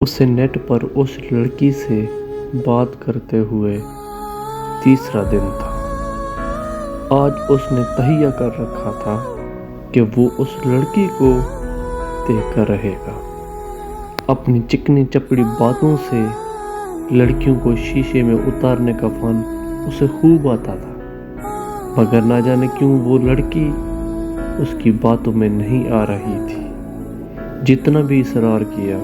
उसे नेट पर उस लड़की से बात करते हुए तीसरा दिन था। आज उसने तहैया कर रखा था कि वो उस लड़की को देखकर रहेगा। अपनी चिकनी चपड़ी बातों से लड़कियों को शीशे में उतारने का फन उसे खूब आता था, मगर ना जाने क्यों वो लड़की उसकी बातों में नहीं आ रही थी। जितना भी इसरार किया,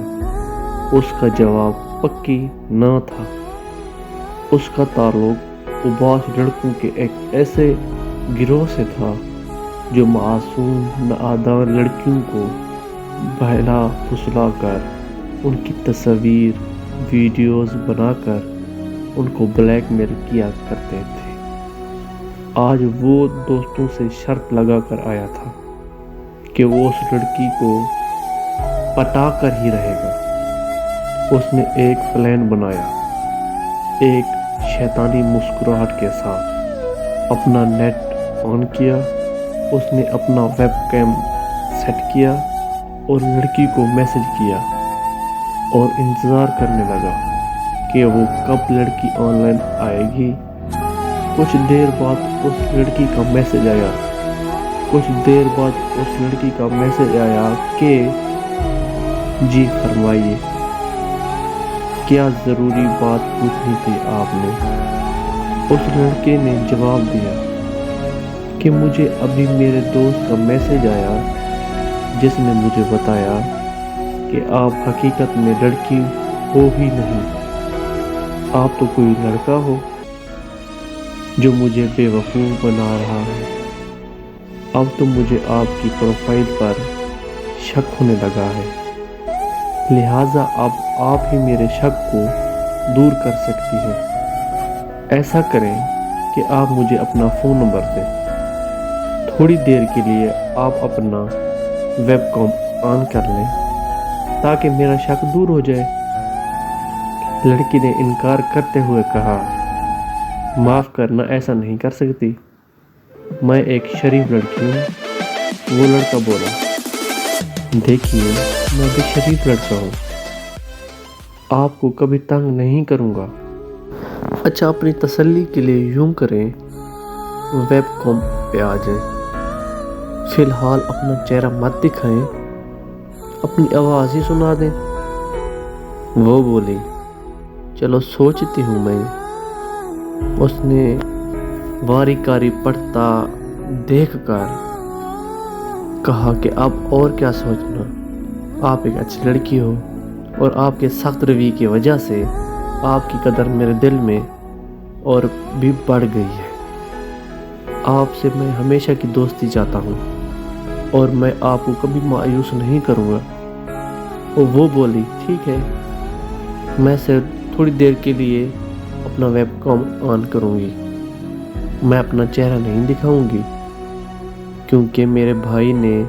उसका जवाब पक्की न था। उसका ताल्लुक उबास लड़कों के एक ऐसे गिरोह से था जो मासूम नादान लड़कियों को बहला फुसला कर उनकी तस्वीर वीडियोस बनाकर उनको ब्लैकमेल किया करते थे। आज वो दोस्तों से शर्त लगा कर आया था कि वो उस लड़की को पटा कर ही रहेगा। उसने एक प्लान बनाया। एक शैतानी मुस्कुराहट के साथ अपना नेट ऑन किया। उसने अपना वेबकैम सेट किया और लड़की को मैसेज किया और इंतज़ार करने लगा कि वो कब लड़की ऑनलाइन आएगी। कुछ देर बाद उस लड़की का मैसेज आया। कि जी फरमाइए, क्या ज़रूरी बात पूछनी थी आपने। उस लड़के ने जवाब दिया कि मुझे अभी मेरे दोस्त का मैसेज आया जिसने मुझे बताया कि आप हकीकत में लड़की हो ही नहीं, आप तो कोई लड़का हो जो मुझे बेवकूफ़ बना रहा है। अब तो मुझे आपकी प्रोफाइल पर शक होने लगा है, लिहाजा अब आप ही मेरे शक को दूर कर सकती हैं। ऐसा करें कि आप मुझे अपना फ़ोन नंबर दें। थोड़ी देर के लिए आप अपना वेबकैम ऑन कर लें ताकि मेरा शक दूर हो जाए। लड़की ने इनकार करते हुए कहा, माफ़ करना, ऐसा नहीं कर सकती, मैं एक शरीफ लड़की हूँ। वो लड़का बोला, देखिए मैं भी शरीफ लड़का हूँ, आपको कभी तंग नहीं करूँगा। अच्छा, अपनी तसल्ली के लिए यूं करें, वेबकैम पे आ जाएं। फिलहाल अपना चेहरा मत दिखाएं, अपनी आवाज़ ही सुना दें। वो बोली, चलो सोचती हूँ मैं। उसने वारीकारी पढ़ता देखकर कहा कि अब और क्या सोचना, आप एक अच्छी लड़की हो और आपके सख्त रवैये की वजह से आपकी कदर मेरे दिल में और भी बढ़ गई है। आपसे मैं हमेशा की दोस्ती चाहता हूँ और मैं आपको कभी मायूस नहीं करूँगा। और वो बोली, ठीक है, मैं सिर्फ थोड़ी देर के लिए अपना वेबकैम ऑन करूँगी। मैं अपना चेहरा नहीं दिखाऊँगी क्योंकि मेरे भाई ने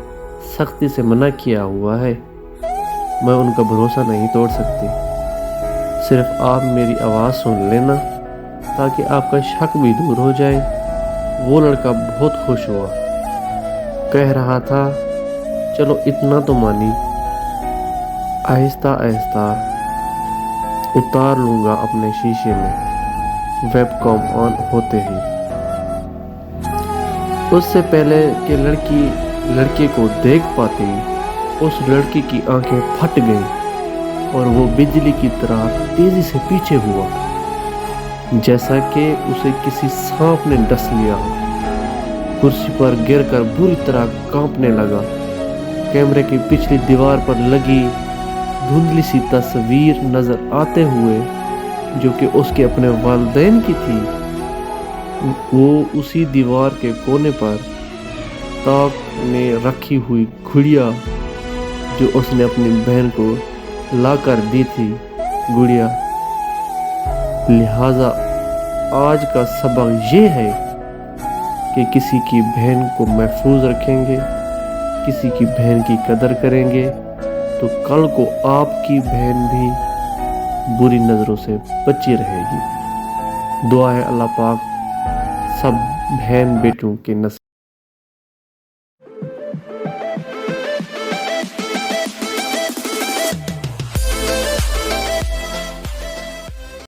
सख्ती से मना किया हुआ है। मैं उनका भरोसा नहीं तोड़ सकती। सिर्फ आप मेरी आवाज़ सुन लेना ताकि आपका शक भी दूर हो जाए। वो लड़का बहुत खुश हुआ, कह रहा था, चलो इतना तो मानी, आहिस्ता आहिस्ता उतार लूँगा अपने शीशे में वेबकैम ऑन होते ही। उससे पहले कि लड़के को देख पाती, उस लड़की की आंखें फट गईं और वो बिजली की तरह तेजी से पीछे हुआ, जैसा कि उसे किसी सांप ने डस लिया हो। कुर्सी पर गिरकर बुरी तरह कांपने लगा। कैमरे की पिछली दीवार पर लगी धुंधली सी तस्वीर नजर आते हुए, जो कि उसके अपने वालिदैन की थी, वो उसी दीवार के कोने पर ताक में रखी हुई गुड़िया जो उसने अपनी बहन को ला कर दी थी, गुड़िया। लिहाजा आज का सबक ये है कि किसी की बहन को महफूज रखेंगे, किसी की बहन की कदर करेंगे, तो कल को आपकी बहन भी बुरी नज़रों से बची रहेगी। दुआ है अल्लाह पाक सब बहन बेटों के नसीब